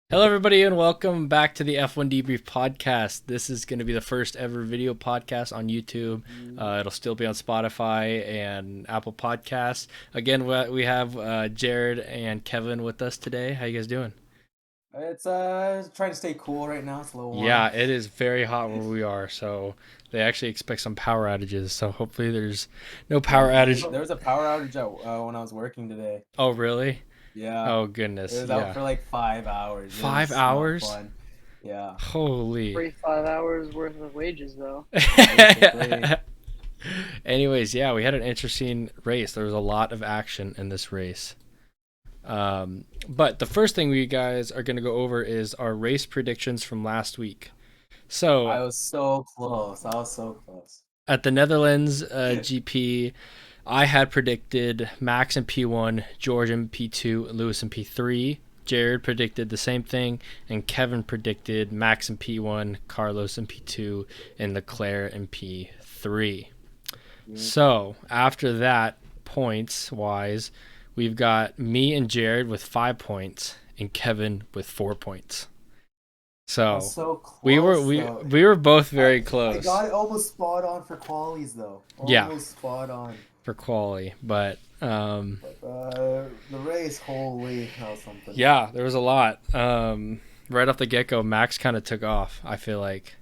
Hello, everybody, and welcome back to the F1 Debrief podcast. This is going to be the first ever video podcast on YouTube. It'll still be on Spotify and Apple Podcasts. Again, we have Jared and Kevin with us today. How you guys doing? It's trying to stay cool right now. It's a little warm. Yeah, it is very hot where we are, so they actually expect some power outages. So hopefully there's no power outage. There was a power outage when I was working today. Oh, really? Yeah, Oh, it goodness. was out Yeah. for like 5 hours. It Five was not hours? fun. Yeah, Holy. 45 hours worth of wages, though. basically. Anyways, yeah, we had an interesting race. There was a lot of action in this race. But the first thing we guys are going to go over is our race predictions from last week. So I was so close. I was so close. at the Netherlands GP, I had predicted Max in P1, George in P2, Lewis in P3. Jared predicted the same thing, and Kevin predicted Max in P1, Carlos in P2, and Leclerc in P3. So after that, points wise, we've got me and Jared with 5 points and Kevin with 4 points. I So was so close we were we though. we were both very I close. got it almost spot on for qualies though. Yeah, Almost spot on. for quality, but The race, holy, that was something. yeah, there was a lot. Right off the get go, Max kind of took off. I feel like,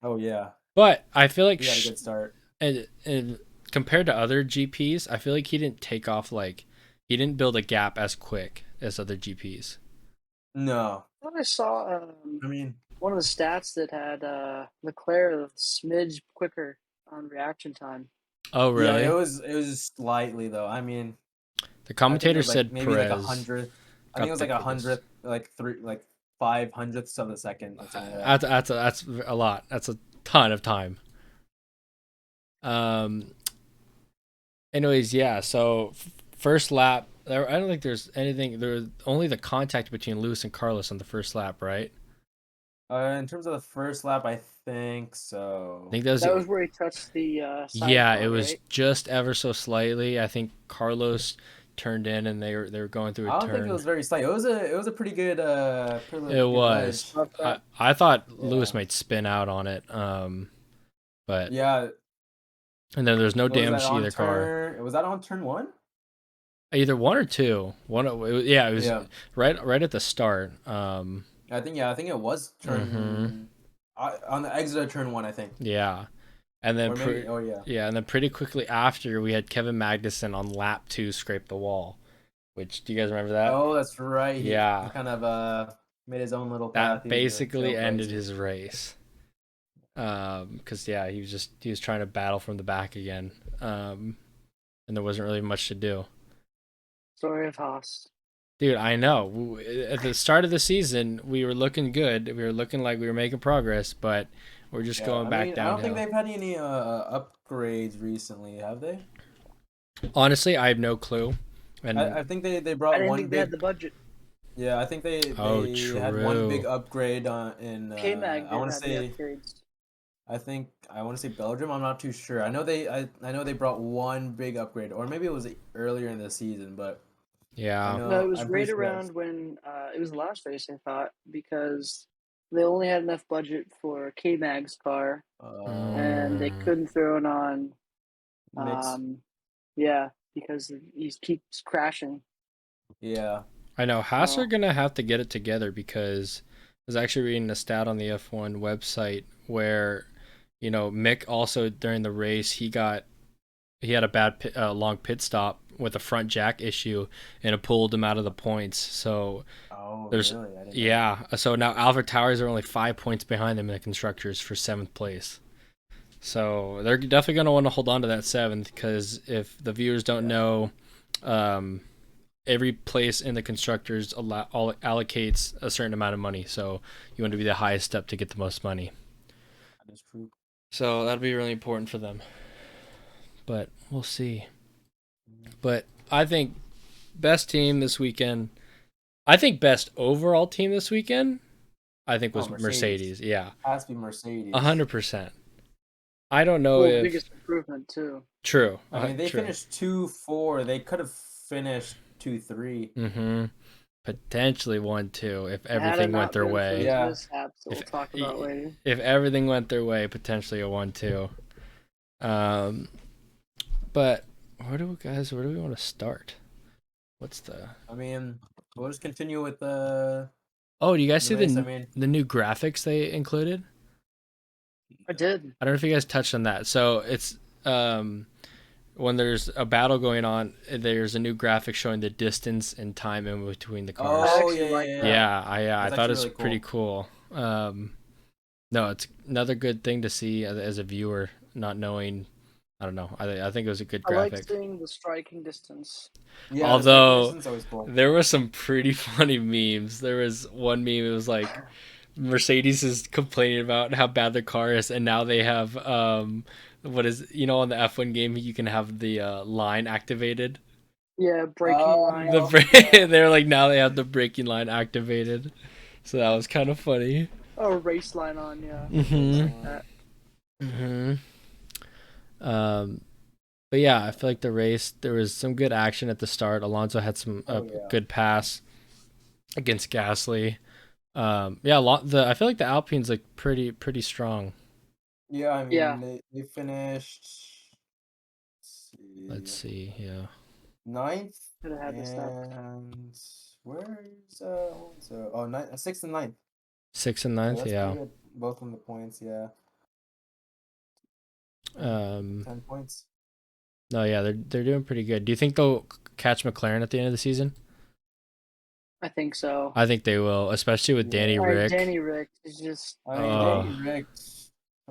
Oh yeah, but I feel like we got a good start. and compared to other GPs, I feel like he didn't take off like he didn't build a gap as quick as other GPs. No, I thought I saw I mean. one of the stats that had Leclerc a smidge quicker on reaction time. Oh, Yeah, it really? was it was just slightly though. I mean, The I think it commentator was like said maybe like a Perez hundredth. I think it got was the like a quickest. hundredth, like 5 hundredths of a second, like something like that. That's a lot. That's a ton of time. Um. Anyways, yeah. So first lap, I don't think there's anything. There was only the contact between Lewis and Carlos on the first lap, right? In terms of the first lap, I think I so. think that was That the was where he touched the yeah. It sidecar, was right? just ever so slightly. I think Carlos turned in and they were going through a I don't think it turn. was very slight. It was a It pretty good was. ledge. Left that. I thought Lewis Yeah, might spin out on it. But yeah. and then there's no What was that damage to on either car. turn? Was that on turn one? Either one or two. Yeah, it was Yeah, right at the start. I think it was Mhm. turn on the exit of turn one. I think, Yeah. And then or maybe. Oh yeah. yeah, and then pretty quickly after we had Kevin Magnussen on lap 2 scrape the wall. Which do you guys remember that? Oh, that's right. He Yeah. kind of made his own little path. That He was a basically ended trailblazer. his race. Cuz yeah, he was trying to battle from the back again. And there wasn't really much to do. Story of Haas. Dude, I know. At the start of the season, we were looking good. We were looking like we were making progress, but we're just Yeah, going I back mean, I don't think downhill. they've had any upgrades recently, have they? Honestly, I have no clue. I And think they I brought didn't one think they had big. the budget. Yeah, I think oh, they had one big true. upgrade in K Mag I didn't want to have the say upgrades. I want to say Belgium. I'm not too sure. I know they brought one big upgrade, or maybe it was earlier in the season, but Yeah. No, it was I'm right pretty sure that was. around when it was the last race, I thought, because they only had enough budget for K Mag's car, and they Mm, couldn't throw it on. Mix. Um, yeah, because he keeps crashing. Yeah. I know. Haas are So gonna have to get it together because I was actually reading a stat on the F1 website where, Mick also during the race he had a long pit stop with a front jack issue and it pulled him out of the points. So Oh, there's really? I didn't know that. yeah. So now Alpha Towers are only 5 points behind them in the constructors for seventh place. So they're definitely going to want to hold on to that seventh because if the viewers don't Yeah, know, um, every place in the constructors allocates a certain amount of money. So you want to be the highest up to get the most money. that is true. So that'll be really important for them. But we'll see. But I think best team this weekend. I think best overall team this weekend. I think Oh, was Mercedes. Mercedes. Yeah, Has to be Mercedes. 100%. I don't know well, if biggest improvement too. true. I mean, they True. finished 2-4. They could have finished 2-3. Mm-hmm. potentially 1-2 if Had it everything went not their been for way. those Yeah. mishaps that we'll talk about later. If everything went their way, potentially a 1-2. But where do we want to start? What's the? I mean, we'll just continue with the. Oh, do you guys see race, the new graphics they included? I did. I don't know if you guys touched on that. So it's when there's a battle going on, there's a new graphic showing the distance and time in between the cars. Oh Yeah. I thought it's really pretty cool. No, it's another good thing to see as a viewer, not knowing. I don't know. I think it was a good graphic. I like seeing the striking distance. Yeah, although cool. There were some pretty funny memes. There was one meme. It was like Mercedes is complaining about how bad their car is, and now they have what is on the F1 game you can have the line activated. Yeah, braking line. They're like now they have the braking line activated, so that was kind of funny. Oh, race line on, yeah. But yeah, I feel like the race, there was some good action at the start. Alonso had some good pass against Gasly. I feel like the Alpines look pretty strong. Yeah, I mean they finished. Let's see, yeah. 9th and where's sixth and 9th. 6th and 9th, yeah. Both on the points, yeah. 10 points. No, yeah, they're doing pretty good. Do you think they'll catch McLaren at the end of the season? I think so. I think they will, especially with Danny Rick. Danny Rick is just. Danny Rick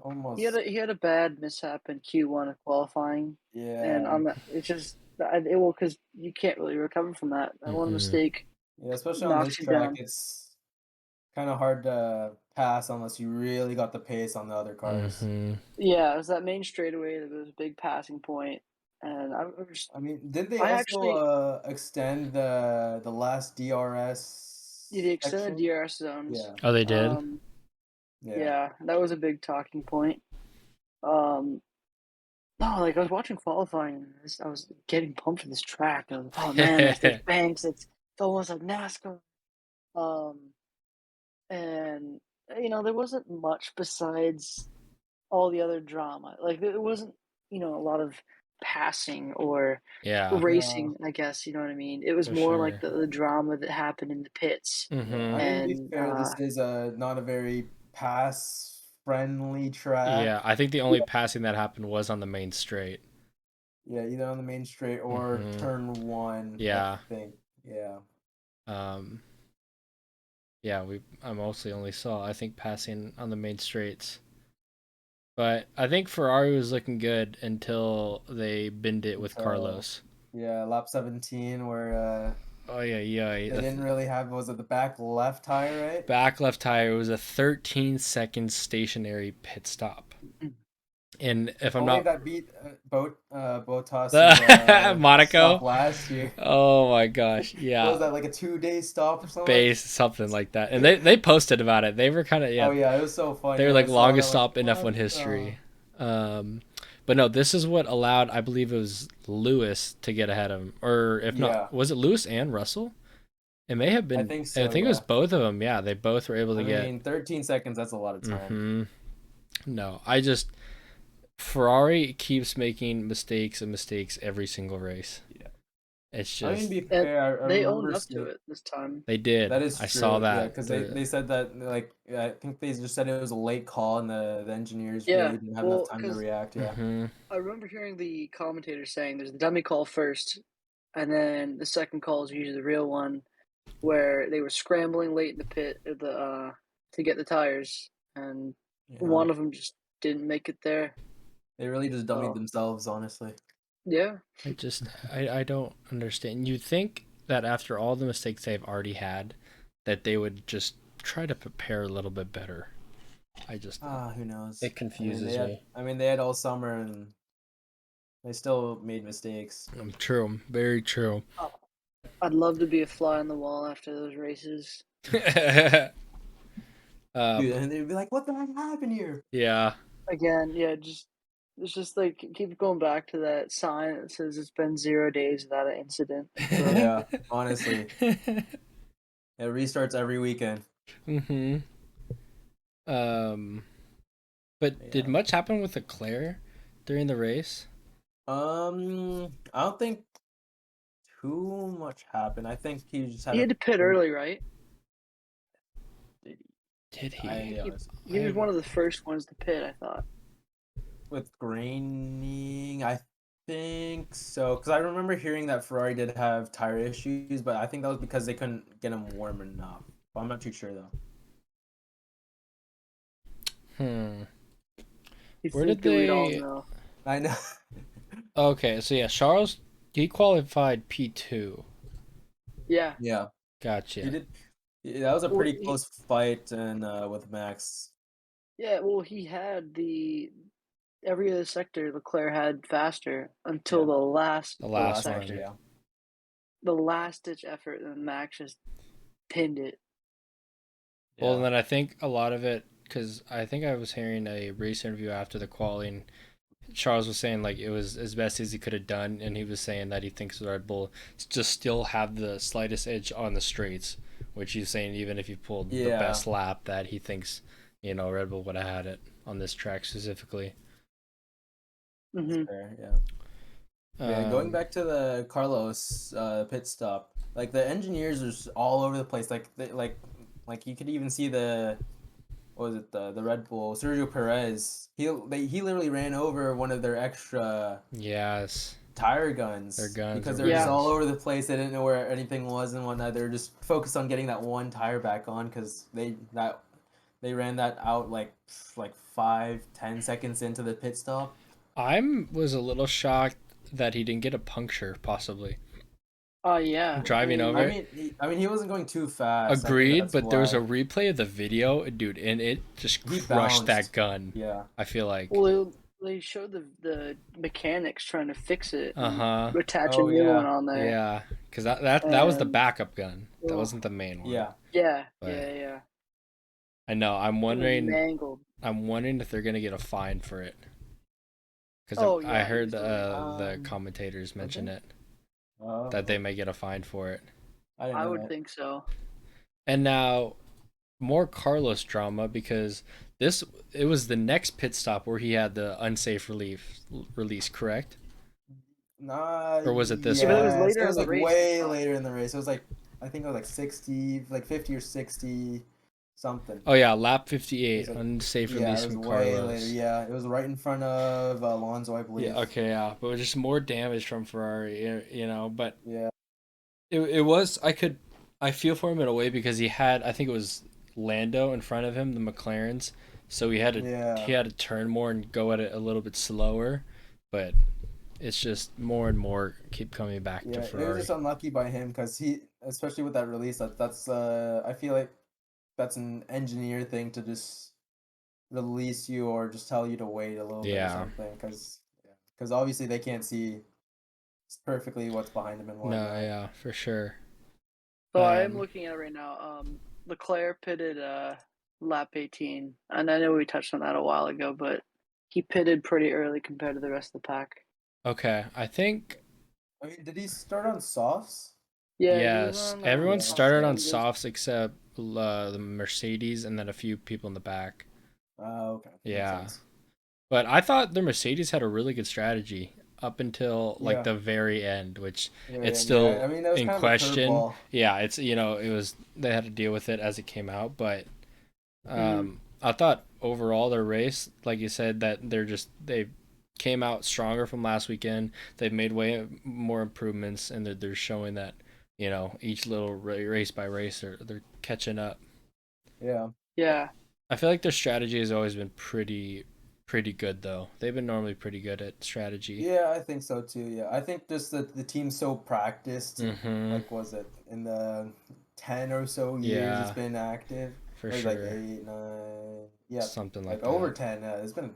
almost. He had a bad mishap in Q1 of qualifying. Yeah. And it's just because you can't really recover from that. That one mistake. Yeah, especially on this track, it's kind of hard to pass unless you really got the pace on the other cars. Yeah, it was that main straightaway that was a big passing point. And did they also extend the last DRS? Yeah, they extended DRS zones. Yeah. Oh, they did? Yeah, that was a big talking point. No, like I was watching qualifying, I was getting pumped for this track. I was like, oh man, there's banks. It's almost like NASCAR. And there wasn't much besides all the other drama. Like there wasn't, a lot of passing or racing. I guess you know what I mean. It was more like the drama that happened in the pits. And to be fair, this is not a very pass-friendly track. Yeah, I think the only passing that happened was on the main straight. Yeah, either on the main straight or turn 1. Yeah. I think. Yeah. I mostly only saw, I think, passing on the main straights. But I think Ferrari was looking good until they binned it with Carlos. Yeah, lap 17 where they didn't really have, was it the back left tire, right? Back left tire. It was a 13-second stationary pit stop. And if I'm not, that beat Bottas Monaco last year. Oh my gosh, yeah. Was that like a 2-day stop or something? Something like that. And they posted about it. They were kind of Oh yeah, it was so funny. They were like longest stop in F1 history. But no, this is what allowed, I believe it was Lewis to get ahead of him, or if not, was it Lewis and Russell? It may have been. I think so. I think it was both of them. Yeah, they both were able to get. 13 seconds. That's a lot of time. No, Ferrari keeps making mistakes every single race. Yeah. It's just. To be fair, they owned up to it this time. They did. That is true. I saw that. Because they said that, like, I think they just said it was a late call and the engineers really didn't have enough time to react. Yeah. I remember hearing the commentators saying there's the dummy call first, and then the second call is usually the real one, where they were scrambling late in the pit to get the tires, and one of them just didn't make it there. They really just dummied themselves, honestly. Yeah. I don't understand. You'd think that after all the mistakes they've already had, that they would just try to prepare a little bit better. Who knows? It confuses me. They had all summer and they still made mistakes. True. Very true. I'd love to be a fly on the wall after those races. And they'd be like, what the heck happened here? Yeah. Again, it's just like keep going back to that sign that says it's been 0 days without an incident. Yeah, honestly. It restarts every weekend. Mm-hmm. But did Yeah. much happen with Leclerc during the race? I don't think too much happened. I think he just had He a had to pit early, right? Did he? I He was one of the first ones to pit, I thought. with graining, I think so. Because I remember hearing that Ferrari did have tire issues, but I think that was because they couldn't get them warm enough. But I'm not too sure though. Hmm. You Where think did that we'd all they? know? I know. Okay, so yeah, Charles he qualified P2. Yeah. Yeah, he Gotcha. did. Yeah, that was a Well, pretty close fight, and with Max. well, he had every other sector Leclerc had faster until Yeah, the last The the last last one. sector. section. Yeah, The last ditch effort, and Max just pinned it. Well, yeah, and then I think a lot of it, because I think I was hearing a race interview after the qualifying. Charles was saying like it was as best as he could have done, and he was saying that he thinks Red Bull just still have the slightest edge on the straights, which he's saying even if you pulled the yeah. best lap, that he thinks Red Bull would have had it on this track specifically. Mm-hmm. Fair, yeah. Yeah, going back to the Carlos pit stop, like the engineers are just all over the place. Like you could even see what was it, the Red Bull Sergio Perez. He literally ran over one of their extra Yes, tire their guns guns because or they were just Yeah. all wheels. over the place. They didn't know where anything was and whatnot. They were just focused on getting that one tire back on because they ran that out like 5-10 seconds into the pit stop. Was a little shocked that he didn't get a puncture, possibly Oh yeah. driving I over. mean, he wasn't going too fast. I think Agreed, that's but there was a why replay of the video, dude, and it just he crushed that bounced. gun. Yeah. I feel like. Well, they showed the mechanics trying to fix it Uh and huh. attach a Oh new one yeah. on there, Yeah, because that was the and backup gun. That oh, wasn't the main one. Yeah. But yeah. I know. It was mangled. I'm wondering if they're gonna get a fine for it. Because Oh I yeah, heard easily. the commentators mention Okay. it that they Oh, may get a fine for it. I didn't I know would that. think so. And now more Carlos drama because it was the next pit stop where he had the unsafe release, correct? Nah, Or was it this Yeah, but it one? was yes. It later in was the like race, I way thought. later in the race. It was like I think it was like 60, like 50 or 60 something. Oh yeah, lap It 58, was like unsafe yeah, release it was from way later. Carlos. Yeah, it was right in front of Alonso, I Yeah, believe. okay, yeah, but just more damage from Ferrari, but Yeah. it was I feel for him in a way because he had I think it was Lando in front of him, the McLarens, so he Yeah. had to turn more and go at it a little bit slower, but it's just more and more keep coming back to Yeah, it was just Ferrari. unlucky by him because especially with that release, that's I feel like that's an engineer thing to just release you or just tell you to wait a little bit or Yeah. something because obviously they can't see perfectly what's behind them and No, whatnot. yeah, for sure. So I am Um looking at it right now. Leclerc pitted lap 18, and I know we touched on that a while ago, but he pitted pretty early compared to the rest of the pack. okay, I think I mean, did he start on softs? Yeah, he was yes, on everyone Yeah. soft started on mediums. softs except the Mercedes and then a few people in the back. Okay, makes Yeah. sense. But I thought the Mercedes had a really good strategy up until like Yeah, the very end, which very it's end. Yeah, I still mean that was in kind of a question. curveball. Yeah, it's it was they had to deal with it as it came out, but Mm-hmm. I thought overall their race, like you said, that they came out stronger from last weekend. They've made way more improvements, and they're showing that each little race by race they're catching up. Yeah, Yeah. I feel like their strategy has always been pretty good though. They've been normally pretty good at strategy. yeah, I think so too. Yeah, I think just that the team's so practiced. Mhm. Like, was it in the 10 or so years it's Yeah, been active? for Or like sure. 8, 9, yeah, Something like like over that. 10. It's been.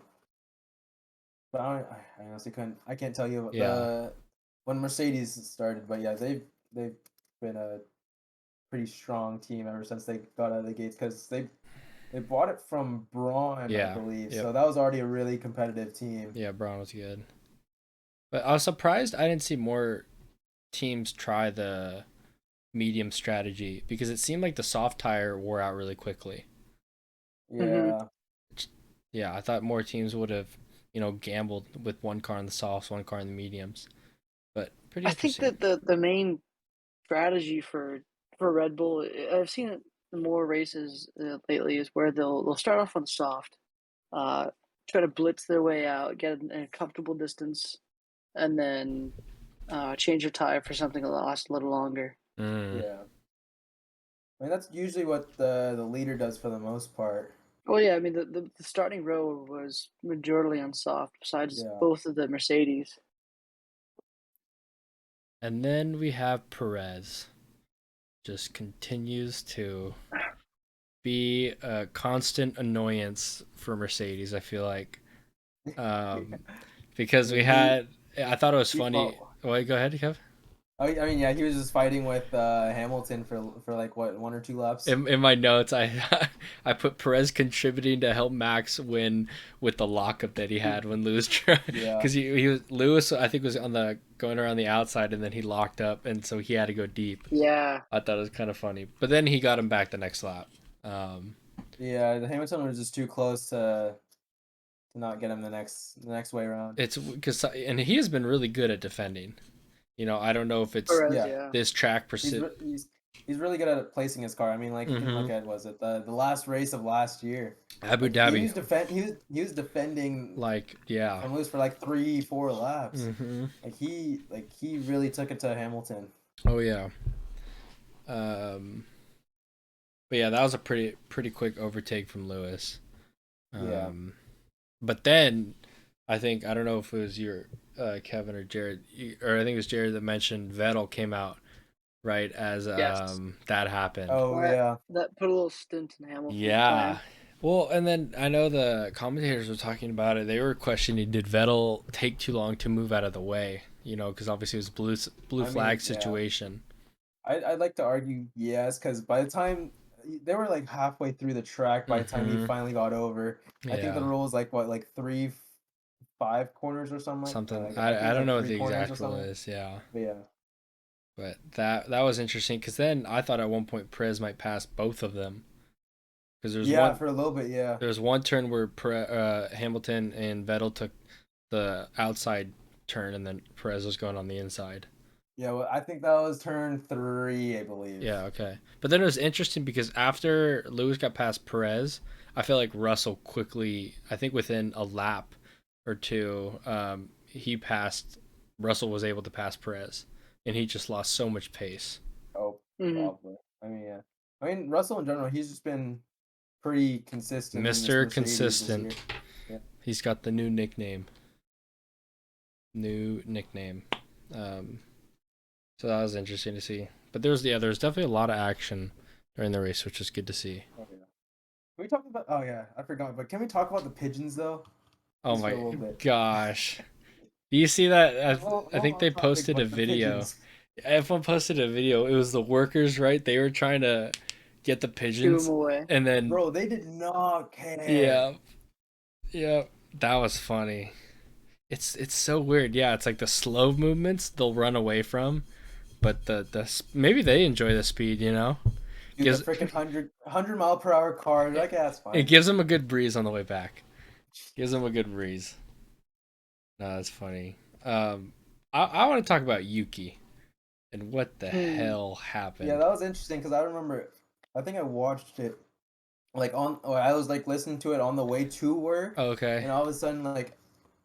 But I honestly couldn't. I can't tell you Yeah. when Mercedes started. But yeah, they've been a pretty strong team ever since they got out of the gates because they bought it from Braun, I Yeah. believe. Yep. So that was already a really competitive team. Yeah, Brown was good. But I was surprised I didn't see more teams try medium strategy because it seemed like the soft tire wore out really quickly. Yeah. Yeah, I thought more teams would have, gambled with one car in the softs, one car in the mediums. But pretty I think interesting. that the main strategy for Red Bull, I've seen it in more races lately, is where they'll start off on soft, uh, try to blitz their way out, get in a comfortable distance, and then change your tire for something that lasts a little longer. Yeah. I mean, that's usually what the leader does for the most part. Well, yeah, I mean the starting row was majorly on soft, besides Yeah. both of the Mercedes. And then we have Perez. Just continues to be a constant annoyance for Mercedes, I feel like. Because I thought it was funny. Wait, go ahead, Kev. I mean, yeah, he was just fighting with Hamilton for like what, 1 or 2 laps. In my notes, I I put Perez contributing to help Max win with the lockup that he had when Lewis tried. Because he was Lewis, I think, was going around the outside, and then he locked up, and so he had to go deep. Yeah, I thought it was kind of funny, but then he got him back the next lap. Yeah, the Hamilton was just too close to not get him the next way around. It's because and he has been really good at defending. I don't know if it's Perez, this track He's really good at placing his car. I mean, like you can look at the last race of last year, Abu Dhabi. He was defending from Lewis for like 3-4 laps. He really took it to Hamilton. Oh yeah. But yeah, that was a pretty quick overtake from Lewis. But then I don't know if it was your Kevin or Jared, or I think it was Jared that mentioned Vettel came out right as yes. that happened. Oh yeah, that put a little stint in Hamilton. Yeah. Well, and then I know the commentators were talking about it. They were questioning, did Vettel take too long to move out of the way? Because obviously it was blue flag situation. I'd like to argue yes, because by the time they were like halfway through the track, by the time he finally got over, I think the rule was like 3-5 corners or something. I don't know what the exact rule is. Yeah. But that was interesting because then I thought at one point Perez might pass both of them. Because there's for a little bit, yeah. There's one turn where Hamilton and Vettel took the outside turn, and then Perez was going on the inside. Yeah, well, I think that was turn 3, I believe. Yeah, okay. But then it was interesting because after Lewis got past Perez, I feel like Russell quickly, I think within a lap or two, Russell was able to pass Perez, and he just lost so much pace. Oh, probably. I mean, yeah. I mean, Russell in general, he's just been pretty consistent. Mr. Consistent. Yeah. He's got the new nickname. So that was interesting to see. But there's definitely a lot of action during the race, which is good to see. Oh, yeah. Can we talk about? Oh yeah, I forgot. But can we talk about the pigeons though? Oh my gosh! Do you see that? I think they posted a video. F1 posted a video. It was the workers, right? They were trying to get the pigeons, away. And then they did not care. Yeah, that was funny. It's so weird. Yeah, it's like the slow movements they'll run away from, but the maybe they enjoy the speed. Dude, the freaking 100 mile per hour car. Like, yeah, that's fine. It gives them a good breeze on the way back. No, that's funny. I want to talk about Yuki and what the hell happened. Yeah, that was interesting because I remember, I think I watched it I was like listening to it on the way to work. Okay. And all of a sudden, like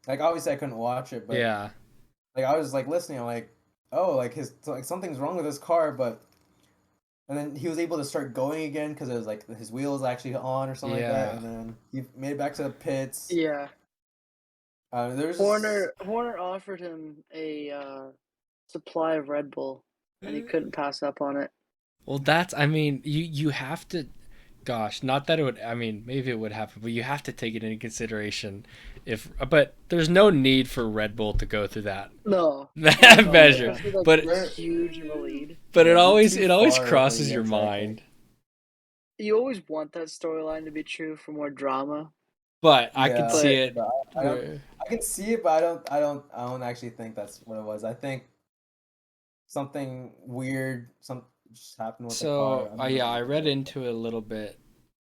obviously I couldn't watch it, but yeah, I was like listening. I'm like, oh, something's wrong with his car, and then he was able to start going again because it was like his wheels actually on or something like that, and then he made it back to the pits. Yeah. There's Horner offered him a supply of Red Bull, and he couldn't pass up on it. Well, you have to. Gosh, not that it would. I mean, maybe it would happen, but you have to take it into consideration. But there's no need for Red Bull to go through that. No. That measure, but huge in the lead. But it always crosses your mind. You always want that storyline to be true for more drama. But I can see it. I can see it, but I don't actually think that's what it was. I think something weird, just happened with the car? So, yeah, I read into it a little bit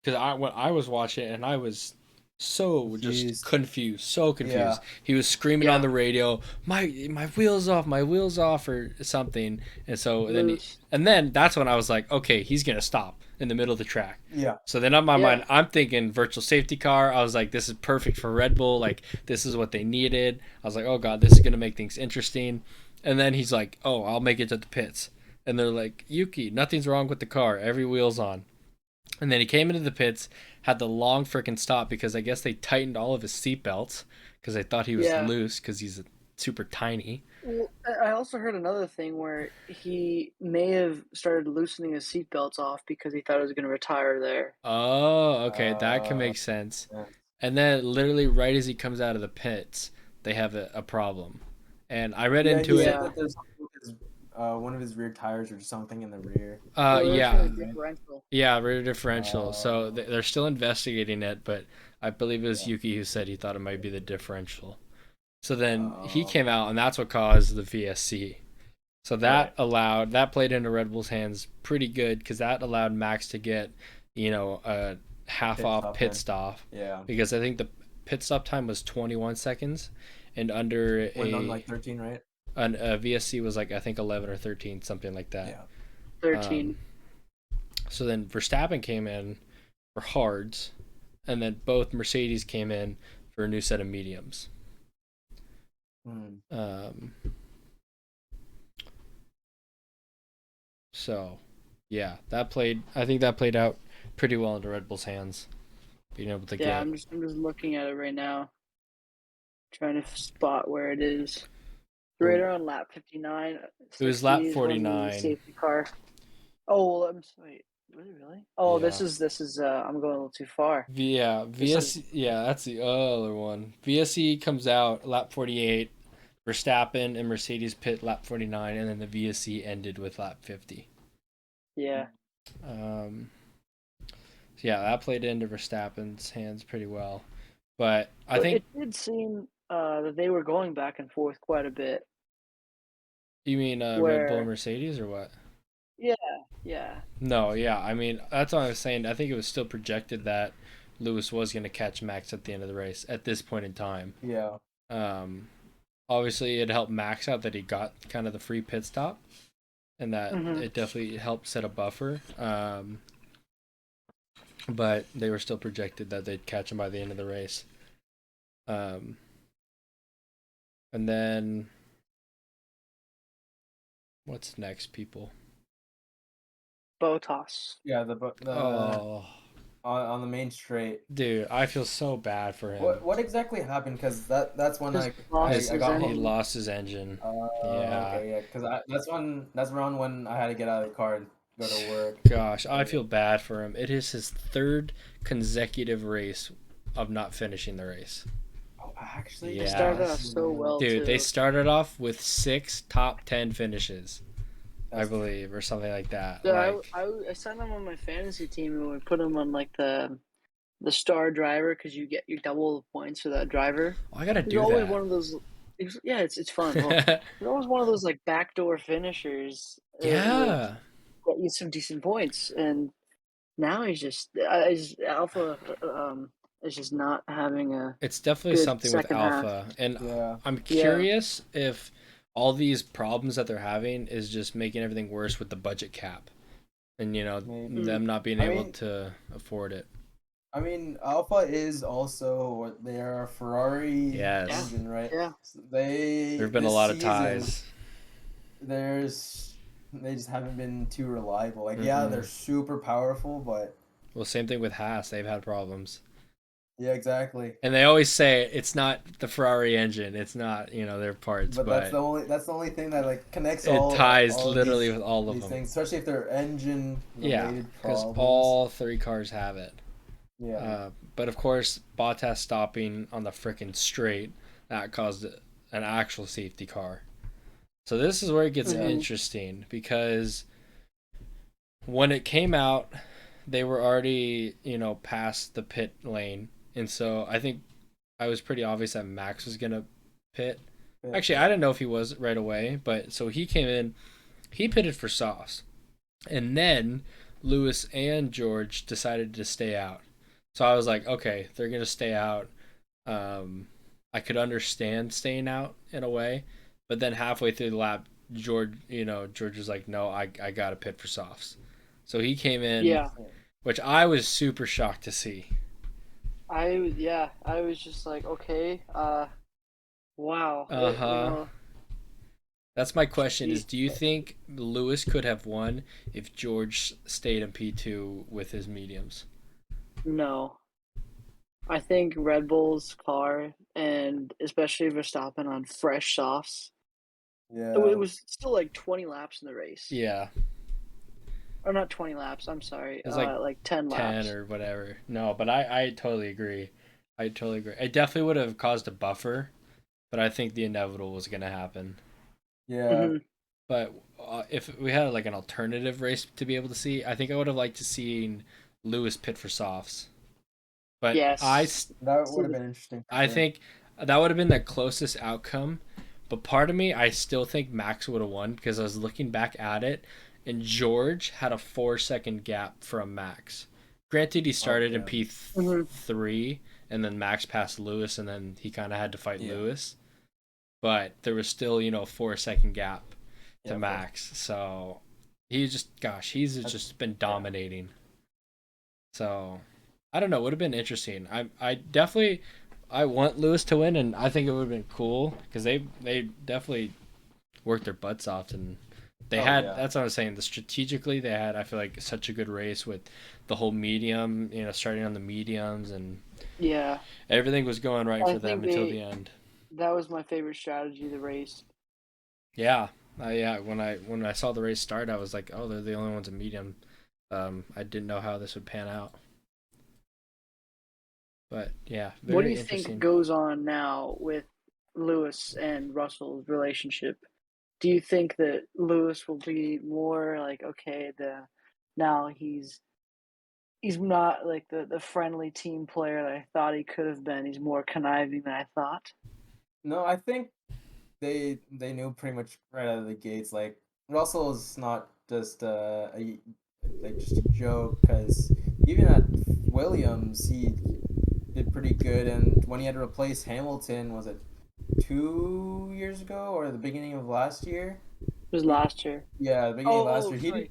because when I was watching it, and I was so just confused, so confused. Yeah. He was screaming on Yeah. the radio, "My wheels off, my wheels off," or something. And so Loose. then that's when I was like, okay, he's gonna stop in the middle of the track. Yeah. So then on my Yeah. mind, I'm thinking virtual safety car. I was like, this is perfect for Red Bull. Like, this is what they needed. I was like, oh god, this is gonna make things interesting. And then he's like, oh, I'll make it to the pits. And they're like, Yuki, nothing's wrong with the car. Every wheel's on. And then he came into the pits, had the long freaking stop because I guess they tightened all of his seatbelts because they thought he was Yeah. loose because he's super tiny. Well, I also heard another thing where he may have started loosening his seatbelts off because he thought he was going to retire there. Oh, okay, that can make sense. Yeah. And then literally right as he comes out of the pits, they have a problem. And I read into he it. said that there's one of his rear tires or something in the rear. Yeah. Differential. Yeah, rear differential. So they're still investigating it, but I believe it was Yuki who said he thought it might be the differential. So then he came out, and that's what caused the VSC. So that played into Red Bull's hands pretty good because that allowed Max to get, a half-off pit stop. Yeah. Because I think the pit stop time was 21 seconds, and under went on like 13, right? A VSC was like I think 11 or 13, something like that. Yeah. 13. So then Verstappen came in for hards, and then both Mercedes came in for a new set of mediums. So, yeah, I think that played out pretty well into Red Bull's hands, being able to get. I'm just looking at it right now, trying to spot where it is. Right around lap 59. It was lap 49. Safety car. Oh, I'm sorry. Really? Oh, Yeah. this is. I'm going a little too far. Yeah, VSC. Yeah, that's the other one. VSC comes out lap 48. Verstappen and Mercedes pit lap 49, and then the VSC ended with lap 50. Yeah. Yeah, that played into Verstappen's hands pretty well. But I think it did seem that they were going back and forth quite a bit. You mean Red Bull and Mercedes or what? Yeah. No, yeah. I mean, that's what I was saying. I think it was still projected that Lewis was going to catch Max at the end of the race at this point in time. Yeah. Obviously, it helped Max out that he got kind of the free pit stop, and that it definitely helped set a buffer. But they were still projected that they'd catch him by the end of the race. And then, what's next, people? Bottas. Yeah, on the main straight. Dude, I feel so bad for him. What exactly happened? Because that's when I got he lost his engine. Okay, yeah. Because that's around when I had to get out of the car and go to work. Gosh, I feel bad for him. It is his third consecutive race of not finishing the race. Oh, actually, they started off so well. Dude, too. They started off with 6 top 10 finishes. I believe, or something like that. So I signed him on my fantasy team, and we put him on like the star driver because you double the points for that driver. Oh, I gotta do that. He's always one of those. Yeah, it's fun. He's always one of those like backdoor finishers. Yeah, get you some decent points, and now he's just Alpha. Is just not having a. It's definitely something with Alpha, and I'm curious if all these problems that they're having is just making everything worse with the budget cap, and them not being able to afford it. I mean, Alpha is also they are a Ferrari engine, right? Yeah. There've been a lot of ties. They just haven't been too reliable. Like, they're super powerful, but same thing with Haas. They've had problems. Yeah, exactly. And they always say it's not the Ferrari engine. It's not, their parts. But that's the only thing that like connects all. It ties literally with all of them. Things, especially if they're engine related because all 3 cars have it. Yeah. But of course, Bottas stopping on the frickin' straight, that caused an actual safety car. So this is where it gets interesting because when it came out, they were already, past the pit lane. And so I think I was pretty obvious that Max was going to pit. Actually, I didn't know if he was right away, but so he came in, he pitted for Sauce. And then Lewis and George decided to stay out. So I was like, okay, they're gonna stay out. I could understand staying out in a way, but then halfway through the lap, George was like, no, I got to pit for softs. So he came in, Yeah. which I was super shocked to see. I was just like, okay, wow. That's my question is, do you think Lewis could have won if George stayed in P2 with his mediums? No. I think Red Bull's car, and especially Verstappen on fresh softs, it was still like 20 laps in the race. Yeah. Or not 20 laps, I'm sorry. It was like 10 laps. 10 or whatever. No, but I totally agree. I totally agree. It definitely would have caused a buffer, but I think the inevitable was going to happen. Yeah. Mm-hmm. But if we had like an alternative race to be able to see, I think I would have liked to seen Lewis pit for softs. But yes. That would have been interesting. I think that would have been the closest outcome. But part of me, I still think Max would have won because I was looking back at it, and George had a 4-second gap from Max. Granted, he started in P3, and then Max passed Lewis, and then he kind of had to fight Lewis. But there was still, a 4-second gap to Max. So he's just been dominating. So I don't know. It would have been interesting. I want Lewis to win, and I think it would have been cool because they definitely worked their butts off, and they that's what I was saying. Strategically, they had, I feel like, such a good race with the whole medium, starting on the mediums, and everything was going right for them until the end. That was my favorite strategy of the race. Yeah. When I saw the race start, I was like, oh, they're the only ones in medium. I didn't know how this would pan out. But yeah, what do you think goes on now with Lewis and Russell's relationship? Do you think that Lewis will be more like, okay, now he's not like the friendly team player that I thought he could have been. He's more conniving than I thought. No, I think they knew pretty much right out of the gates. Like Russell is not just just a joke, because even at Williams he did pretty good, and when he had to replace Hamilton, was it 2 years ago or the beginning of last year? It was last year. Yeah, the beginning of last year. Sorry.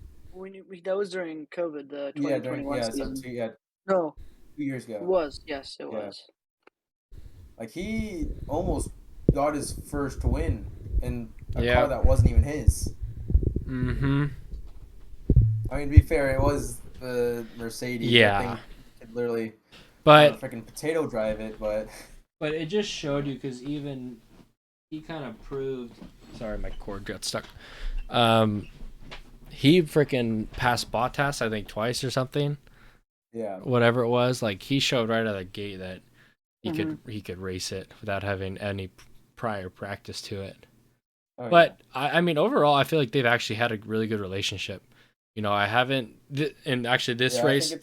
That was during COVID, the 2021 season. No, 2 years ago. It was, yes, it was. Like, he almost got his first win in a car that wasn't even his. Mm-hmm. I mean, to be fair, it was the Mercedes. Yeah. I think it literally freaking potato drive it, but it just showed you, because even he kind of proved. Sorry, my cord got stuck. He freaking passed Bottas, I think, twice or something. Yeah. Whatever it was, like, he showed right out of the gate that he could race it without having any prior practice to it. Oh, but I mean, overall, I feel like they've actually had a really good relationship. I haven't, and actually this race,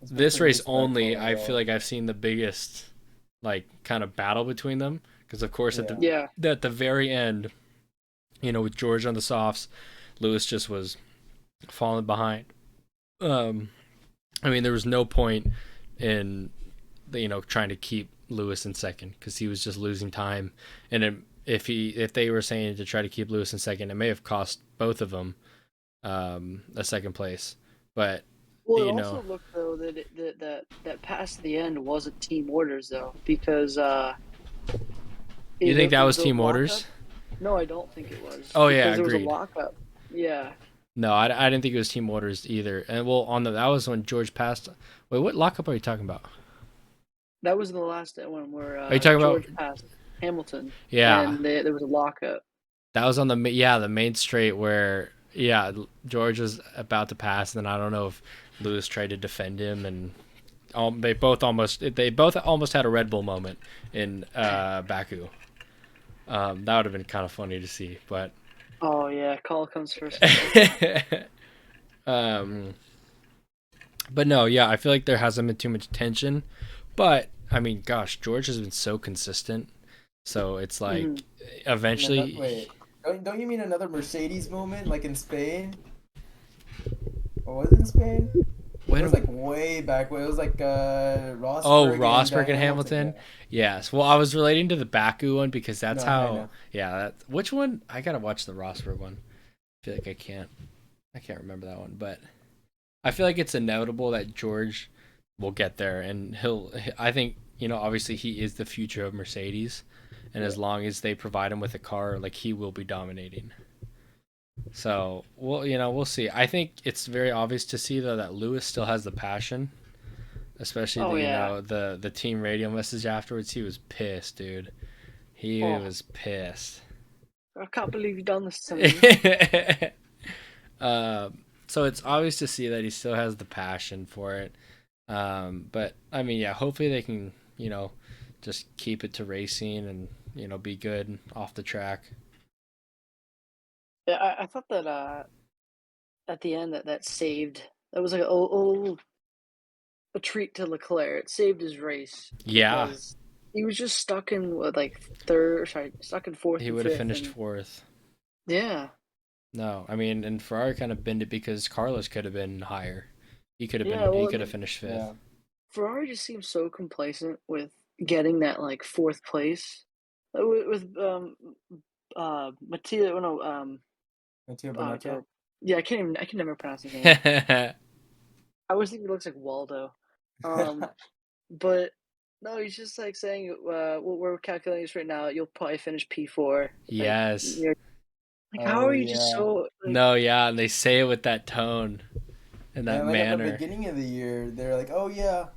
this race only, I feel like I've seen the biggest, like, kind of battle between them, because of course at the very end, with George on the softs, Lewis just was falling behind. I mean, there was no point in trying to keep Lewis in second, because he was just losing time, and if they were saying to try to keep Lewis in second, it may have cost both of them a second place. But it also looked though that past the end wasn't team orders though, because you think that was team orders? No, I don't think it was. Oh yeah, agreed. There was a lockup. Yeah. No, I didn't think it was team orders either. And that was when George passed. Wait, what lockup are you talking about? That was the last one where are you talking George about passed Hamilton. Yeah. And there was a lockup. That was on the main straight where George was about to pass, and then I don't know if Lewis tried to defend him, and they both almost had a Red Bull moment in Baku. That would have been kind of funny to see, but oh yeah, call comes first. But no, I feel like there hasn't been too much tension, but I mean, gosh, George has been so consistent, so it's like eventually. Wait, don't you mean another Mercedes moment like in Spain? was it in Spain? When It was like way back. It was like Rosberg. Oh, and Rosberg and Hamilton. Yes. Well, I was relating to the Baku one because that's No, I how. know. Yeah. Which one? I gotta watch the Rosberg one. I feel like I can't. I can't remember that one, but I feel like it's inevitable that George will get there, and he'll. I think obviously he is the future of Mercedes, and as long as they provide him with a car, like he will be dominating. So we'll see. I think it's very obvious to see though that Lewis still has the passion, especially the team radio message afterwards. He was pissed, dude. He was pissed. I can't believe you've done this to me. So it's obvious to see that he still has the passion for it. But I mean, yeah, hopefully they can, just keep it to racing and, be good off the track. Yeah, I thought that at the end that saved. That was like a treat to Leclerc. It saved his race. Yeah. Because he was just stuck in stuck in fourth. He and would have fifth finished and, fourth. Yeah. No, I mean, and Ferrari kind of binned it because Carlos could have been higher. He could have he could have finished fifth. Yeah. Ferrari just seems so complacent with getting that like fourth place. With Matteo, no, Matteo Bonetto. yeah, I can never pronounce his name. I always think he looks like Waldo. But no, he's just like saying, we're calculating this right now. You'll probably finish P4. Yes. How are you just so? No, yeah, and they say it with that tone and that manner. At the beginning of the year, they're like, "Oh yeah,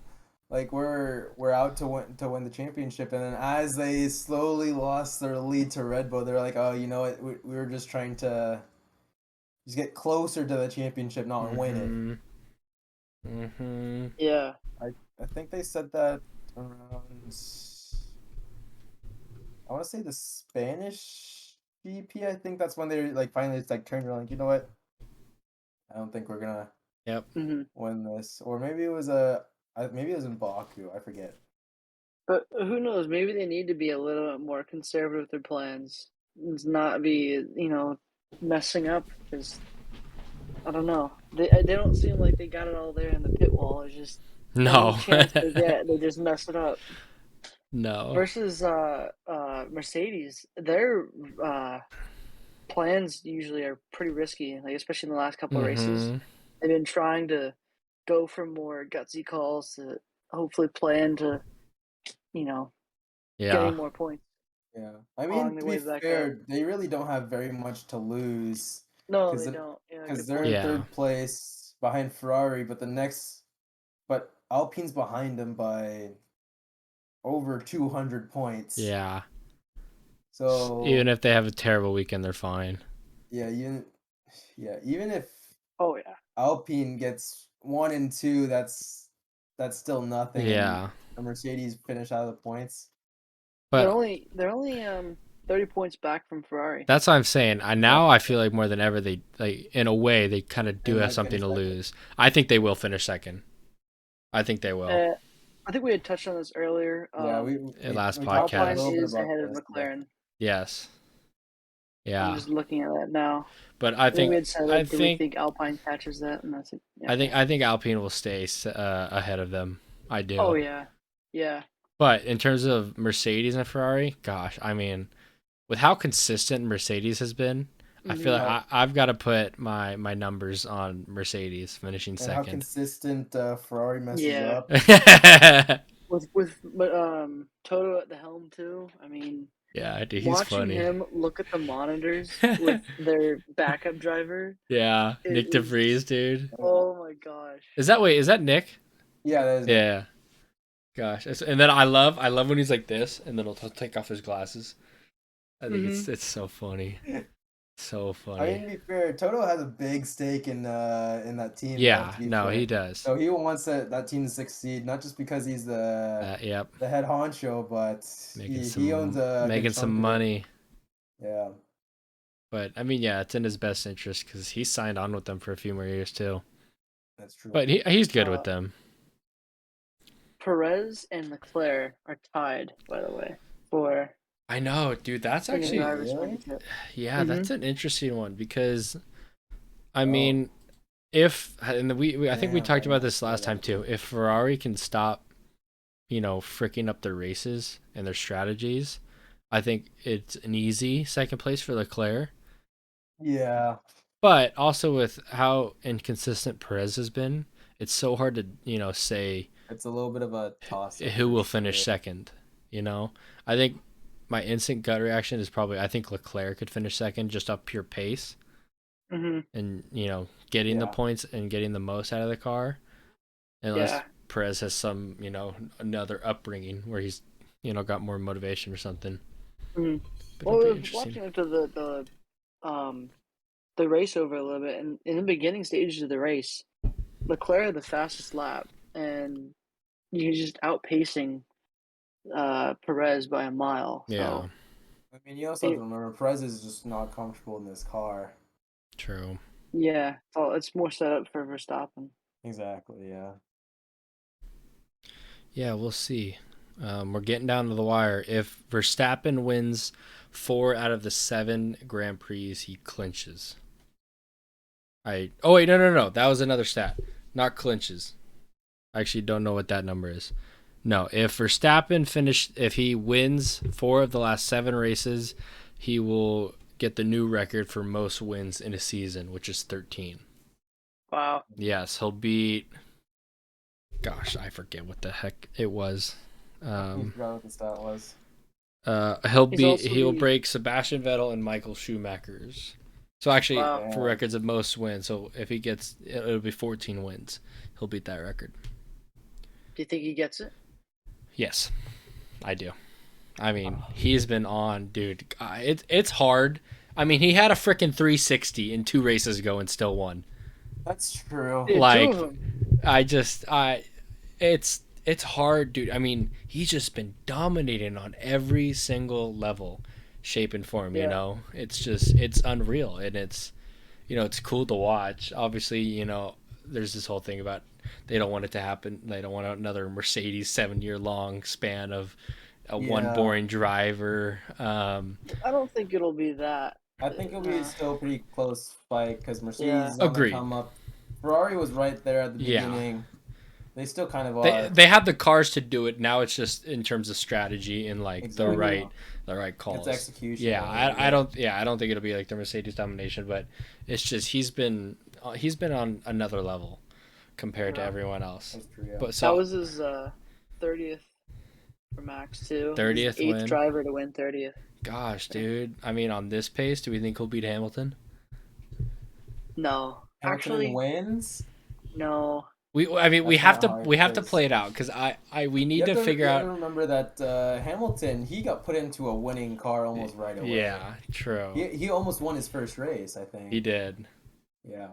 like we're out to win the championship," and then as they slowly lost their lead to Red Bull, they're like, "Oh, you know what? We were just trying to just get closer to the championship, not win it." Mm-hmm. Yeah. I think they said that around. I want to say the Spanish GP. I think that's when they like finally it's like turned around. Like, you know what? I don't think we're gonna win this, or maybe it was in Baku. I forget. But who knows? Maybe they need to be a little bit more conservative with their plans. And not be, messing up. Because I don't know. They don't seem like they got it all there in the pit wall. It's just no chance they get, they just mess it up. No. Versus Mercedes, their plans usually are pretty risky. Like especially in the last couple of races, they've been trying to go for more gutsy calls to hopefully plan to, getting more points. Yeah, I mean, to be fair, they really don't have very much to lose. No, they don't. Because they're in third place behind Ferrari, but Alpine's behind them by over 200 points. Yeah. So even if they have a terrible weekend, they're fine. Yeah, even if Alpine gets 1 and 2, that's still nothing. Yeah. And Mercedes finish out of the points. But they're only 30 points back from Ferrari. That's what I'm saying. I feel like more than ever they in a way they kind of do have something to lose. I think they will finish second. I think they will. I think we had touched on this earlier. Last podcast. Alpine is ahead of McLaren. Yes. Yeah. I'm just looking at that now. But I think we had said, do we think Alpine catches that? And that's it. Yeah. I think Alpine will stay ahead of them. I do. Oh yeah, yeah. But in terms of Mercedes and Ferrari, gosh, I mean, with how consistent Mercedes has been, I feel like I've got to put my numbers on Mercedes finishing second. How consistent Ferrari messes up. with Toto at the helm too. I mean, yeah, dude, he's watching funny. him look at the monitors with their backup driver. Yeah, Nick DeVries, dude. Oh my gosh. Is that Nick? Yeah, that is. Yeah. Gosh, and then I love when he's like this, and then he'll take off his glasses. I think it's so funny, so funny. I mean, to be fair, Toto has a big stake in that team. Yeah, no, he does. So he wants that team to succeed, not just because he's the head honcho, but he owns making some money. Yeah. But I mean, yeah, it's in his best interest because he signed on with them for a few more years too. That's true. But he's good with them. Perez and Leclerc are tied, by the way, for. I know, dude. That's actually that's an interesting one because, I mean, I think we Damn, talked I about never this saw last time that. too. If Ferrari can stop, freaking up their races and their strategies, I think it's an easy second place for Leclerc. Yeah, But also with how inconsistent Perez has been, it's so hard to, say it's a little bit of a toss up who for will finish sure. second. I think my instant gut reaction is probably I think Leclerc could finish second just off pure pace Hmm. and, getting the Yeah, points and getting the most out of the car. Unless Yeah. Perez has some, another upbringing where he's, got more motivation or something. Hmm. But Well, it'll I be was interesting. watching into the race over a little bit, and in the beginning stages of the race, Leclerc had the fastest lap, and he's just outpacing Perez by a mile. Yeah, So I mean, you also have to it, remember Perez is just not comfortable in this car. true. yeah, so it's more set up for Verstappen. Exactly. Yeah. Yeah, we'll see. We're getting down to the wire. If Verstappen wins 4 out of the 7 Grand Prix, he clinches. Oh wait, no. That was another stat. Not clinches. I actually don't know what that number is. No, if he wins 4 of the last 7 races, he will get the new record for most wins in a season, which is 13. Wow. Yes, he'll beat. Gosh, I forget what the heck it was. I forgot what the stat was. He'll break Sebastian Vettel and Michael Schumacher's. So actually, Wow. for Damn. records of most wins, so if he gets, it'll be 14 wins. He'll beat that record. Do you think he gets it? Yes, I do. I mean, he's been on, dude. It's hard. I mean, he had a freaking 360 in 2 races ago and still won. That's true. Yeah, Like, 2 of them. it's hard, dude. I mean, he's just been dominating on every single level, shape, and form. Yeah. It's unreal, and it's cool to watch. Obviously, there's this whole thing about they don't want it to happen. They don't want another Mercedes 7-year long span of one Yeah. boring driver. I don't think it'll be that. I think it'll be Nah. still a pretty close fight because Mercedes Yeah. is on the Agreed. come up. Ferrari was right there at the Yeah. beginning. They still kind of They are. they have the cars to do it. Now it's just in terms of strategy and like Exactly. the right calls. It's execution. Yeah, Yeah. I don't think it'll be like the Mercedes domination, but it's just he's been on another level compared to Yeah. everyone else. That's true. Yeah. But That so was his 30th for Max too. He's 30th the 8th win. driver to win 30th. Gosh, dude. I mean, on this pace, do we think he'll beat Hamilton? No, Hamilton actually, wins. no. I mean, we That's have not to hard, we have to 'cause play it out because we you need have to to, figure you have to out. remember that Hamilton, he got put into a winning car almost right away. Yeah, true. He almost won his first race, I think. He did. Yeah.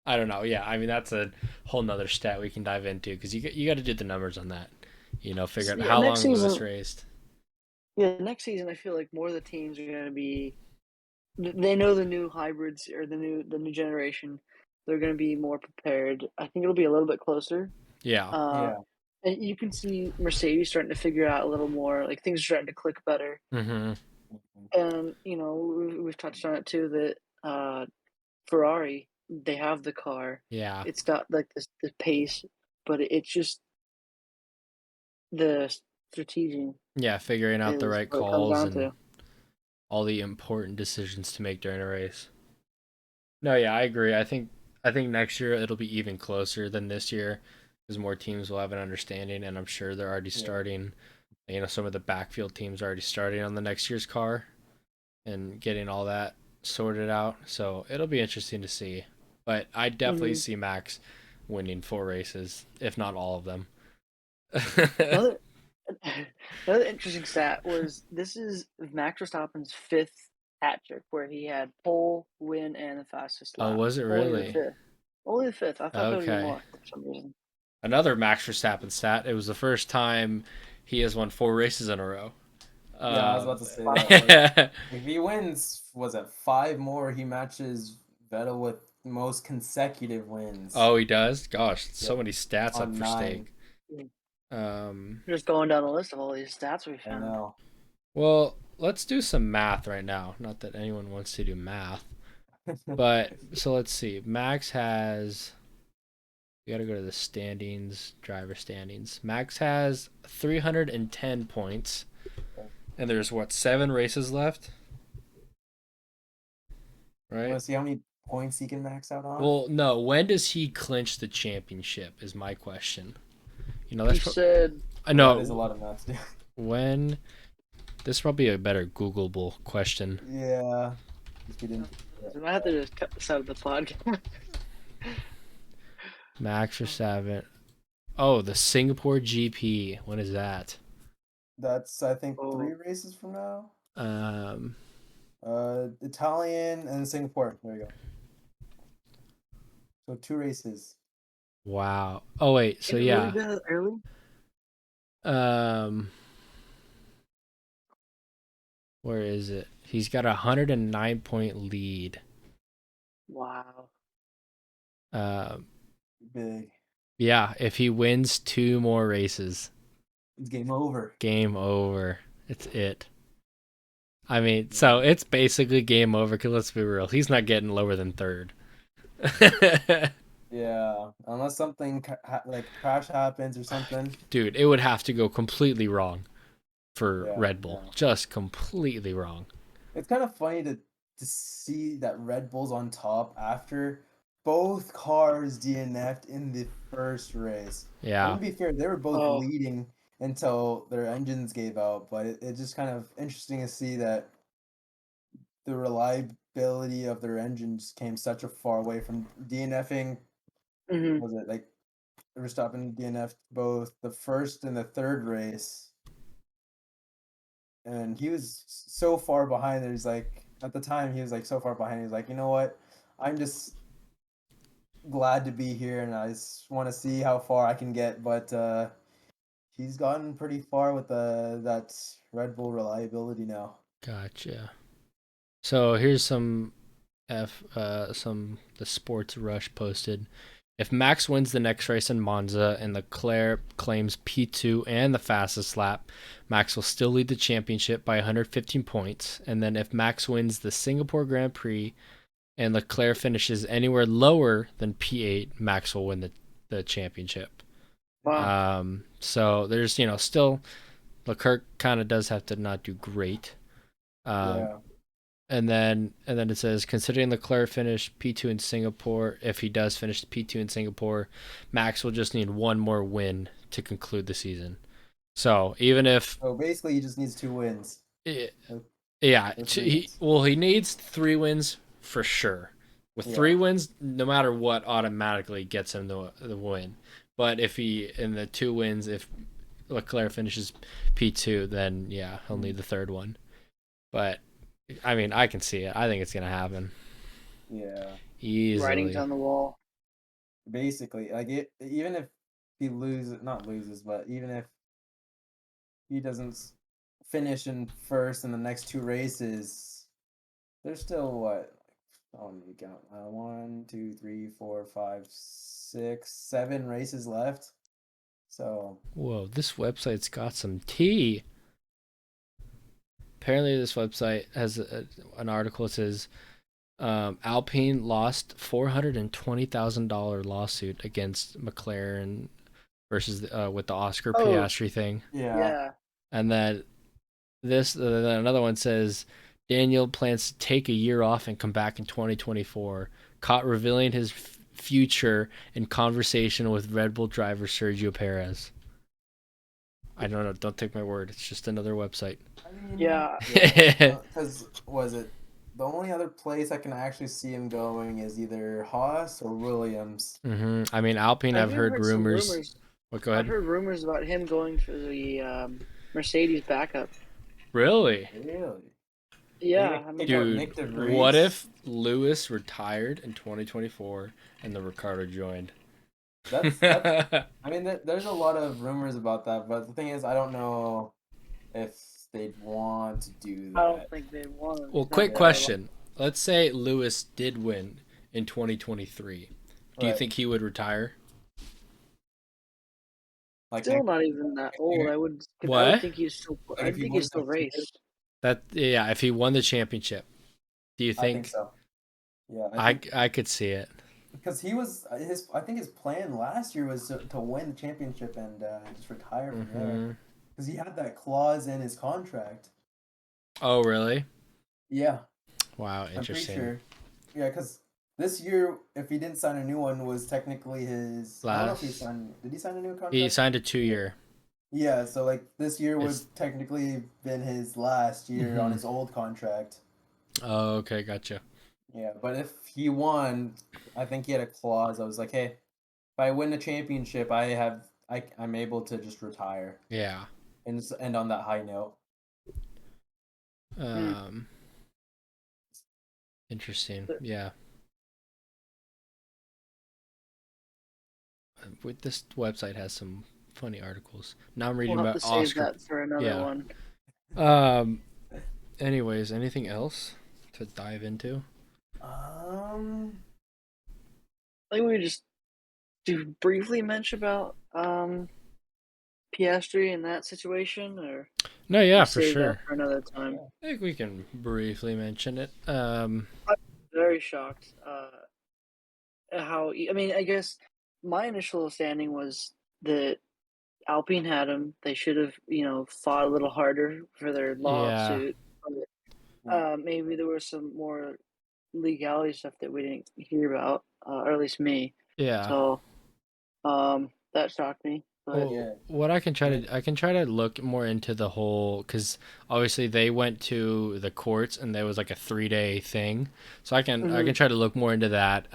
I don't know. Yeah, I mean that's a whole nother stat we can dive into because you got to do the numbers on that. Figure out Yeah, how long next was this season. raced. Yeah, next season I feel like more of the teams are going to be. They know the new hybrids or the new generation. They're going to be more prepared. I think it'll be a little bit closer. Yeah, Uh, Yeah. and you can see Mercedes starting to figure out a little more. Like things are starting to click better. mm-hmm. And we've touched on it too that Ferrari, they have the car. Yeah, It's got like the pace, but it's just the strategy yeah. Figuring out the is right what it comes calls down and to. all the important decisions to make during a race. No, yeah, I agree. I think next year it'll be even closer than this year because more teams will have an understanding, and I'm sure they're already Yeah. starting. Some of the backfield teams are already starting on the next year's car and getting all that sorted out. So it'll be interesting to see. But I definitely see Max winning 4 races, if not all of them. Another another interesting stat was this is Max Verstappen's 5th hat trick, where he had pole, win, and the fastest Oh, lap. was it Only the really? 5th. Only the 5th. I thought there would be Okay. more for some reason. Another Max Verstappen stat. It was the first time he has won 4 races in a row. Yeah, I was about to say Wow. that. Like, if he wins, was it 5 more? He matches Vettel with most consecutive wins. Oh, he does? Gosh, so Yep. many stats On up for 9. stake. Just going down the list of all these stats we I found. know. Well, let's do some math right now. Not that anyone wants to do math. But so let's see. Max has. We gotta go to the standings, driver standings. Max has 310 points, and there's what 7 races left, You right? want to see how many points he can max out on? Well, no. When does he clinch the championship? Is my question. You know, He that's said, I That is a know lot of math to do. when. This is probably a better Googleable question. Yeah. We didn't. I might have to just cut this out of the podcast. Max Verstappen. Oh, the Singapore GP. When is that? That's I think Oh. 3 races from now. Um, Italian and Singapore. There you go. So 2 races. wow. Oh wait. So Can it yeah. really be that early? Where is it? He's got a 109-point lead. Wow. Big. Yeah. If he wins 2 more races, It's game over. game over. It's it. I mean, so it's basically game over. Cause let's be real, he's not getting lower than 3rd. Yeah, unless something like crash happens or something. Dude, it would have to go completely wrong for Yeah, Red Bull. yeah. Just completely wrong. It's kind of funny to see that Red Bull's on top after both cars DNF'd in the first race. Yeah. And to be fair, they were both leading until their engines gave out, but it's just kind of interesting to see that the reliability of their engines came such a far away from DNFing. Mm-hmm. Was it like Verstappen DNF'd both the first and the third race? And he was so far behind that he's like, at the time, he was like so far behind. He's like, you know what? I'm just glad to be here and I just want to see how far I can get. But he's gotten pretty far with that Red Bull reliability now. Gotcha. So here's some the Sports Rush posted. If Max wins the next race in Monza and Leclerc claims P2 and the fastest lap, Max will still lead the championship by 115 points. And then if Max wins the Singapore Grand Prix and Leclerc finishes anywhere lower than P8, Max will win the championship. Wow. So there's, still Leclerc kind of does have to not do great. Yeah. And then it says, considering Leclerc finished P2 in Singapore, if he does finish P2 in Singapore, Max will just need 1 more win to conclude the season. So even if... So basically, he just needs 2 wins. Yeah. He needs 3 wins for sure. With 3 wins, no matter what, automatically gets him the win. But if in the 2 wins, if Leclerc finishes P2, then yeah, he'll need the 3rd one. But... I mean, I can see it. I think it's going to happen. Yeah. Easily. Writing's on the wall. Basically, like even if he not loses, but even if he doesn't finish in first in the next 2 races, there's still what? Oh, let me count. 1, 2, 3, 4, 5, 6, 7 races left. So. Whoa, this website's got some tea. Apparently, this website has an article that says Alpine lost $420,000 lawsuit against McLaren versus with the Oscar Piastri thing. Yeah. And then another one says Daniel plans to take a year off and come back in 2024, caught revealing his future in conversation with Red Bull driver Sergio Perez. I don't know. Don't take my word. It's just another website. Yeah. Because was it the only other place I can actually see him going is either Haas or Williams. Mm-hmm. I mean, Alpine. I've heard rumors. What? Go ahead. I've heard rumors about him going for the Mercedes backup. Really? Yeah. Dude, what if Lewis retired in 2024 and the Ricardo joined? That's I mean, there's a lot of rumors about that, but the thing is, I don't know if they'd want to do that. I don't think they'd want to. Well, quick question. Let's say Lewis did win in 2023. Do you think he would retire? Like still not even that old. I would think he's still. I think he's still race. If he won the championship, do you think? I think so. Yeah, I could see it. because he was his. I think his plan last year was to win the championship and just retire from there. Hmm. Because he had that clause in his contract. Oh, really? Yeah, Wow, I'm pretty interesting. sure. Yeah, because this year, if he didn't sign a new one, was technically his. I don't know if he Last signed. Did he sign a new he contract? signed a 2 year. Yeah, so like this year It's would technically been his last year on hmm. his old contract. Oh, okay, gotcha. Yeah, but if he won, I think he had a clause. I was like, hey, if I win the championship, I'm able to just retire Yeah. and just end on that high note. Hmm. Um, interesting. Yeah. With this website has some funny articles. Now I'm reading We'll have about to save Oscar. that for another Yeah. one. Um. Anyways, anything else to dive into? Um, I think we just do briefly mention about Piastri in that situation, or No, we yeah, for save that sure. for another time. yeah. I think we can briefly mention it. I'm very shocked. How I mean, I guess my initial understanding was that Alpine had him. They should have, fought a little harder for their Yeah, lawsuit. But, Yeah. maybe there was some more legality stuff that we didn't hear about, or at least me. yeah. So that shocked me. But Well, Yeah. what Yeah. I can try to look more into the whole because obviously they went to the courts and there was like a 3 day thing, so I mhm. can try to look more into that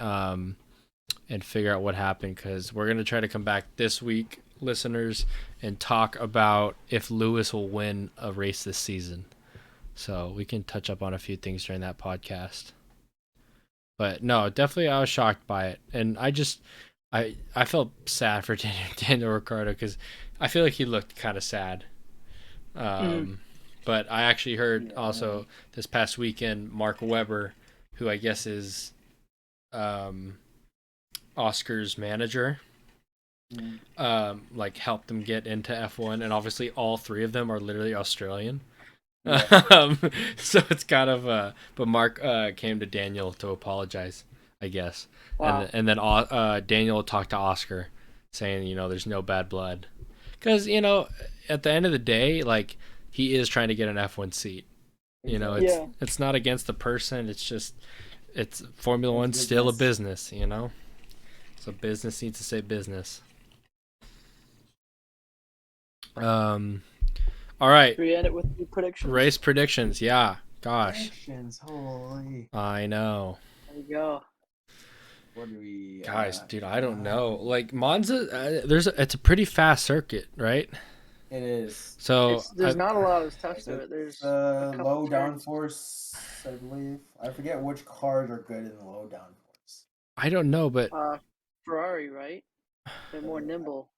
and figure out what happened because we're gonna try to come back this week, listeners, and talk about if Lewis will win a race this season. So we can touch up on a few things during that podcast. But no, definitely I was shocked by it, and I felt sad for Daniel Ricciardo because I feel like he looked kind of sad. Mhm. Um, but I actually heard Yeah. also this past weekend Mark Webber, who I guess is um, Oscar's manager, Mm. like helped them get into F1, and obviously all three of them are literally Australian. Yeah. Um, so it's kind of but Mark came to Daniel to apologize, I guess, Wow. and then Daniel talked to Oscar, saying there's no bad blood, because at the end of the day, like he is trying to get an F1 seat. Exactly. Yeah. It's not against the person. It's just it's Formula It's One's still a business. business. So business needs to say business. Um. All right, Should we end it with the predictions? race predictions. Yeah. Gosh, Predictions. Holy. I know. There you go. What do we? Guys, dude, I don't know. Like Monza, it's a pretty fast circuit, right? It is. So There's not a lot of touch to it. It's There's a couple low turns. downforce, I believe. I forget which cars are good in low downforce. I don't know, but Ferrari, right? They're more nimble.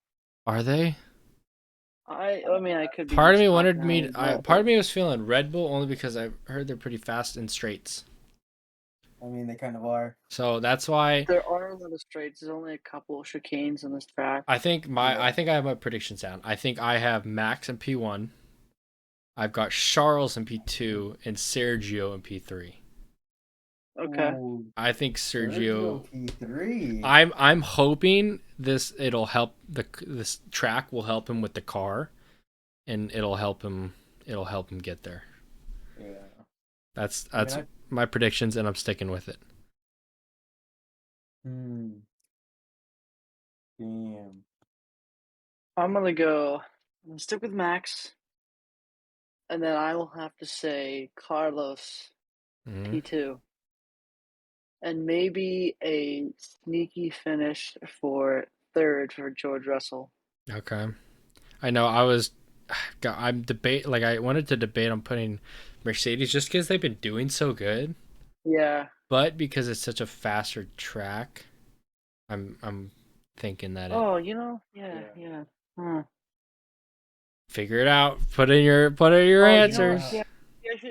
are they? I mean, I could be Part of just me talking wanted out me. of my butt, Part of but me was feeling Red Bull only because I heard they're pretty fast in straights. I mean, they kind of are. So that's why there are a lot of straights. There's only a couple chicanes on this track. Yeah. I think I have my predictions down. I think I have Max in P1. I've got Charles in P2 and Sergio in P3. Okay. Ooh, I think Sergio. P3. I'm hoping it'll help this track will help him with the car, and it'll help him get there. Yeah. That's I mean, my predictions, and I'm sticking with it. hmm. Damn. I'm gonna stick with Max, and then I will have to say Carlos Hmm. P2, and maybe a sneaky finish for third for George Russell. Okay, I know I'm debate like I wanted to debate on putting Mercedes just because they've been doing so good, Yeah. but because it's such a faster track, I'm thinking that it Oh, yeah, Yeah. yeah. Huh. figure it out. Put in your Oh, answers. yeah.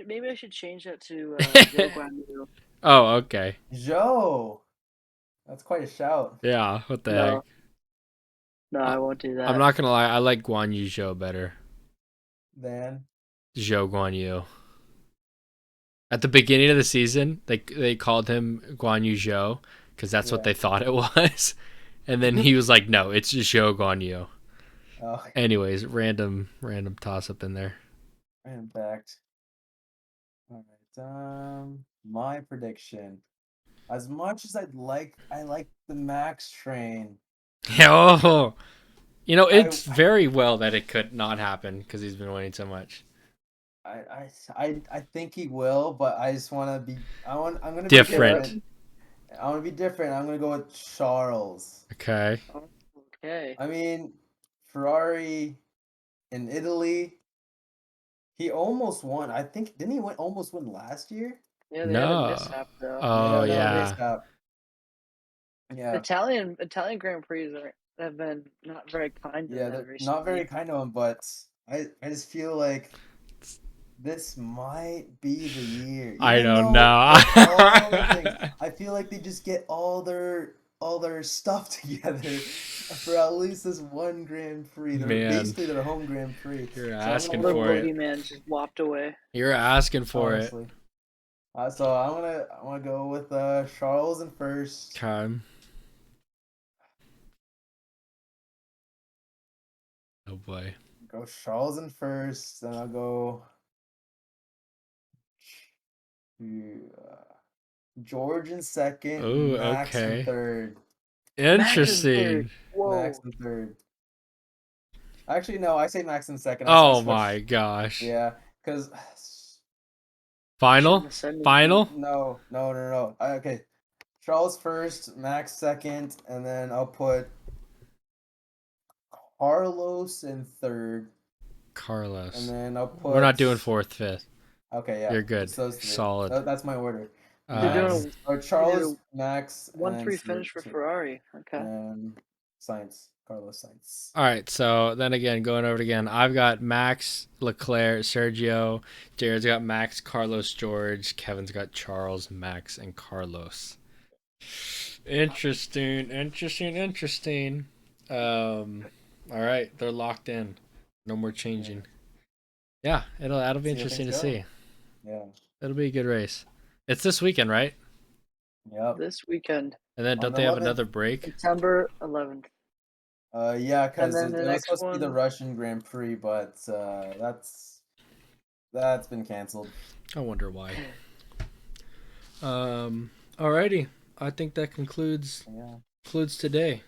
Maybe I should change that to Joe Guanyu. Oh, okay. Joe. That's quite a shout. Yeah. What the heck? No, no, I, I won't do I'm that. not gonna lie. I like Guan Yu Zhou better. Then. Zhou Guan Yu. At the beginning of the season, they called him Guan Yu Zhou because that's what Yeah. they thought it was, and then he was like, "No, it's Zhou Guan Yu." Oh, Anyways, random toss up in there. random fact. All right. My prediction. As much as I like the Max train. Oh, I it's very well that it could not happen because he's been winning so much. I think he will, but I just want to be. I'm gonna be Different. different. I want to be different. I'm gonna go with Charles. Okay. Okay. I mean, Ferrari in Italy. He almost won. I think didn't he almost win last year? Yeah, they had a No. mishap though. Oh They had a yeah. mishap. Yeah, Italian Grand Prix have been not very kind to yeah, them they're not recently. very kind to him, but I just feel like this might be the year. I Even don't though know. all the things, I feel like they just get all their stuff together for at least this one Grand Prix. They're Man, basically their home Grand Prix. you're So I'm asking gonna All their go for it. boogeyman just walked away. You're asking for it. honestly. So I wanna go with Charles in first. Okay. Oh boy. Go Charles in first, then I'll go George in second, Oh, Max in okay. third. Max is third. Interesting. Max Whoa. in third. Actually, no, I say Max in second. I Oh switch. my gosh. Yeah, because Shouldn't Final? have said anything. Final? no. Okay, Charles first, Max second, and then I'll put Carlos in third, and Carlos. then I'll put. We're not doing fourth, fifth. Okay, yeah, You're good. just those three. Solid. That's my order. You're Max doing or You Charles, did Max, a and then 1-3 finish for Ferrari. Okay. and Science, Carlos Science. All right, so then again, going over it again, I've got Max, Leclerc, Sergio. Jared's got Max, Carlos, George. Kevin's got Charles, Max, and Carlos. Interesting. All right, they're locked in. No more changing. Yeah, that'll be See how interesting to things go. see. Yeah. It'll be a good race. It's this weekend, right? Yep. This weekend, And then On don't the they have 11th. another break? September 11th. Yeah, And because then it the was next supposed to be the one, Russian Grand Prix, but that's been canceled. I wonder why. Alrighty. I think that concludes today.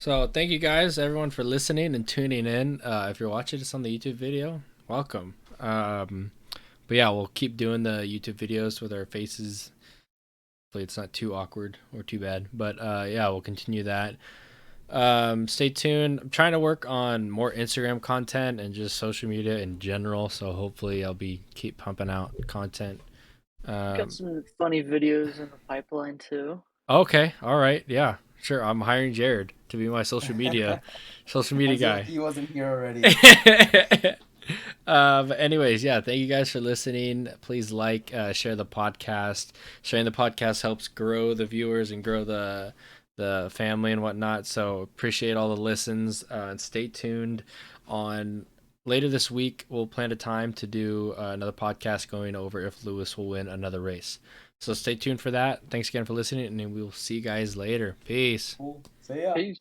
So thank you guys, everyone, for listening and tuning in. If you're watching this on the YouTube video, welcome. But yeah, we'll keep doing the YouTube videos with our faces. Hopefully it's not too awkward or too bad. But yeah, we'll continue that. Stay tuned. I'm trying to work on more Instagram content and just social media in general. So hopefully I'll keep pumping out content. got some funny videos in the pipeline too. Okay. All right. Yeah. Sure. I'm hiring Jared to be my social media guy. He wasn't here already. But anyways, yeah, thank you guys for listening. Please share the podcast. Sharing the podcast helps grow the viewers and grow the family and whatnot. So appreciate all the listens, and stay tuned. On later this week, we'll plan a time to do another podcast going over if Lewis will win another race. So stay tuned for that. Thanks again for listening, and we will see you guys later. Peace. Cool. See ya. Peace.